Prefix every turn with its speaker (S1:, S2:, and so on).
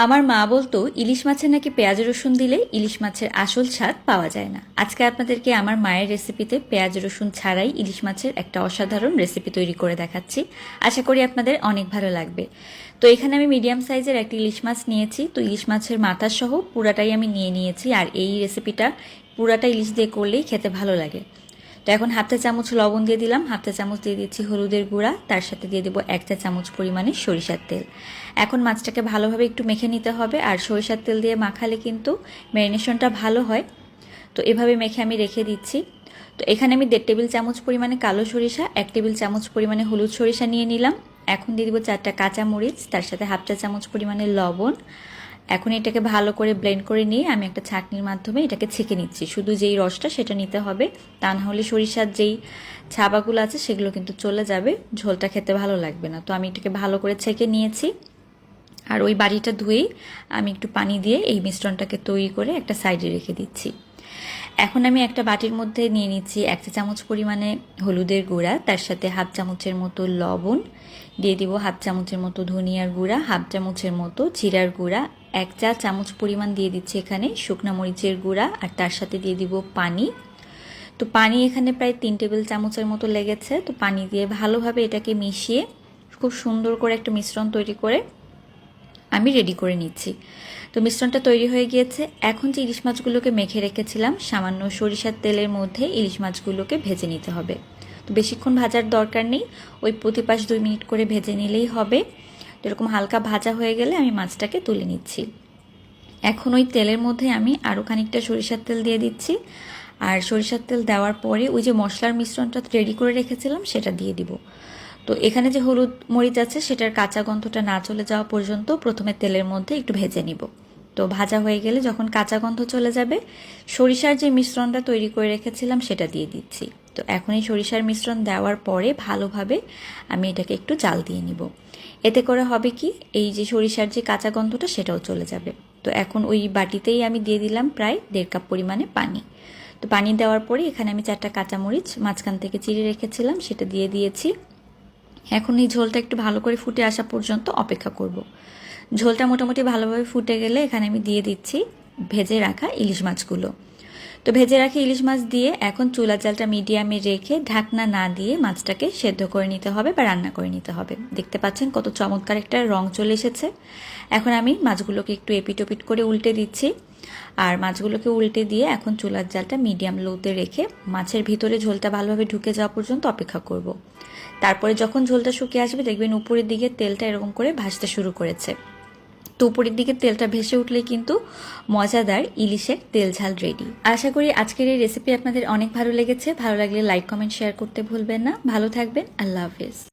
S1: আমার মা বলতো ইলিশ মাছে নাকি পেঁয়াজ রসুন দিলে ইলিশ মাছের আসল স্বাদ পাওয়া যায় না। আজকে আপনাদেরকে আমার মায়ের রেসিপিতে পেঁয়াজ রসুন ছাড়াই ইলিশ মাছের একটা অসাধারণ রেসিপি তৈরি করে দেখাচ্ছি। আশা করি আপনাদের অনেক ভালো লাগবে। তো এখানে আমি মিডিয়াম সাইজের একটা ইলিশ মাছ নিয়েছি। তো ইলিশ মাছের মাথা সহ পুরাটাই আমি নিয়ে নিয়েছি। আর এই রেসিপিটা পুরাটা ইলিশ দিয়ে করলেই খেতে ভালো লাগে। তো এখন হাফ চা চামচ লবণ দিয়ে দিলাম, হাফ চা চামচ দিয়ে দিচ্ছি হলুদের গুঁড়া, তার সাথে দিয়ে দেবো 1 চা চামচ পরিমাণে সরিষার তেল। এখন মাছটাকে ভালোভাবে একটু মেখে নিতে হবে। আর সরিষার তেল দিয়ে মাখালে কিন্তু ম্যারিনেশনটা ভালো হয়। তো এভাবে মেখে আমি রেখে দিচ্ছি। তো এখানে আমি 1.5 টেবিল চামচ পরিমাণে কালো সরিষা, 1 টেবিল চামচ পরিমাণে হলুদ সরিষা নিয়ে নিলাম। এখন দিয়ে দিব 4টা কাঁচামরিচ, তার সাথে হাফ চা চামচ পরিমাণে লবণ। এখন এটাকে ভালো করে ব্লেন্ড করে নিয়ে আমি একটা ছাঁকনির মাধ্যমে এটাকে ছেঁকে নিচ্ছি। শুধু যেই রসটা সেটা নিতে হবে, তা না হলে সরিষার যেই ছাবাগুলো আছে সেগুলো কিন্তু চলে যাবে, ঝোলটা খেতে ভালো লাগবে না। তো আমি এটাকে ভালো করে ছেঁকে নিয়েছি। আর ওই বাটিটা ধুয়েই আমি একটু পানি দিয়ে এই মিশ্রণটাকে তৈরি করে একটা সাইডে রেখে দিচ্ছি। এখন আমি একটা বাটির মধ্যে নিয়ে নিচ্ছি 1 চা চামচ পরিমাণে হলুদের গুঁড়া, তার সাথে হাফ চামচের মতো লবণ দিয়ে দিব, হাফ চামচের মতো ধনিয়ার গুঁড়া, হাফ চামচের মতো জিরার গুঁড়া, 1 চা চামচ পরিমাণ দিয়ে দিচ্ছি এখানে শুকনা মরিচের গুঁড়া, আর তার সাথে দিয়ে দিব পানি। তো পানি এখানে প্রায় 3 টেবিল চামচের মতো লেগেছে। তো পানি দিয়ে ভালোভাবে এটাকে মিশিয়ে খুব সুন্দর করে একটা মিশ্রণ তৈরি করে আমি রেডি করে নিচ্ছি। তো মিশ্রণটা তৈরি হয়ে গিয়েছে। এখন যে ইলিশ মাছগুলোকে মেখে রেখেছিলাম সামান্য সরিষার তেলের মধ্যে ইলিশ মাছগুলোকে ভেজে নিতে হবে। তো বেশিক্ষণ ভাজার দরকার নেই, ওই প্রতি পাশ 2 মিনিট করে ভেজে নিলেই হবে। তো এরকম হালকা ভাজা হয়ে গেলে আমি মাছটাকে তুলে নিচ্ছি। এখন ওই তেলের মধ্যে আমি আরও খানিকটা সরিষার তেল দিয়ে দিচ্ছি। আর সরিষার তেল দেওয়ার পরে ওই যে মশলার মিশ্রণটা রেডি করে রেখেছিলাম সেটা দিয়ে দিব। তো এখানে যে হলুদ মরিচ আছে সেটার কাঁচা গন্ধটা না চলে যাওয়া পর্যন্ত প্রথমে তেলের মধ্যে একটু ভেজে নিব। তো ভাজা হয়ে গেলে যখন কাঁচা গন্ধ চলে যাবে, সরিষার যে মিশ্রণটা তৈরি করে রেখেছিলাম সেটা দিয়ে দিচ্ছি। তো এখন এই সরিষার মিশ্রণ দেওয়ার পরে ভালোভাবে আমি এটাকে একটু জাল দিয়ে নিব। এতে করে হবে কি, এই যে সরিষার যে কাঁচা গন্ধটা সেটাও চলে যাবে। তো এখন ওই বাটিতেই আমি দিয়ে দিলাম প্রায় 1.5 কাপ পরিমাণে পানি। তো পানি দেওয়ার পরে এখানে আমি 4টা কাঁচামরিচ মাঝখান থেকে চিড়ে রেখেছিলাম সেটা দিয়ে দিয়েছি। এখন এই ঝোলটা একটু ভালো করে ফুটে আসা পর্যন্ত অপেক্ষা করব। ঝোলটা মোটামুটি ভালোভাবে ফুটে গেলে এখানে আমি দিয়ে দিচ্ছি ভেজে রাখা ইলিশ মাছগুলো। তো ভেজে রাখা ইলিশ মাছ দিয়ে এখন চুলার জালটা মিডিয়ামে রেখে ঢাকনা না দিয়ে মাছটাকে সেদ্ধ করে নিতে হবে বা রান্না করে নিতে হবে। দেখতে পাচ্ছেন কত চমৎকার একটা রং চলে এসেছে। এখন আমি মাছগুলোকে একটু এপিট ওপিট করে উল্টে দিচ্ছি। আর মাছগুলোকে উল্টে দিয়ে এখন চুলার জালটা মিডিয়াম লোতে রেখে মাছের ভিতরে ঝোলটা ভালোভাবে ঢুকে যাওয়া পর্যন্ত অপেক্ষা করব। তারপরে যখন ঝোলটা শুকিয়ে আসবে দেখবেন উপরের দিকে তেলটা এরকম করে ভাসতে শুরু করেছে। তো উপরের দিকে তেলটা ভেসে উঠলেই কিন্তু মজাদার ইলিশের তেল ঝাল রেডি। আশা করি আজকের এই রেসিপি আপনাদের অনেক ভালো লেগেছে। ভালো লাগলে লাইক কমেন্ট শেয়ার করতে ভুলবেন না। ভালো থাকবেন। আল্লাহ হাফেজ।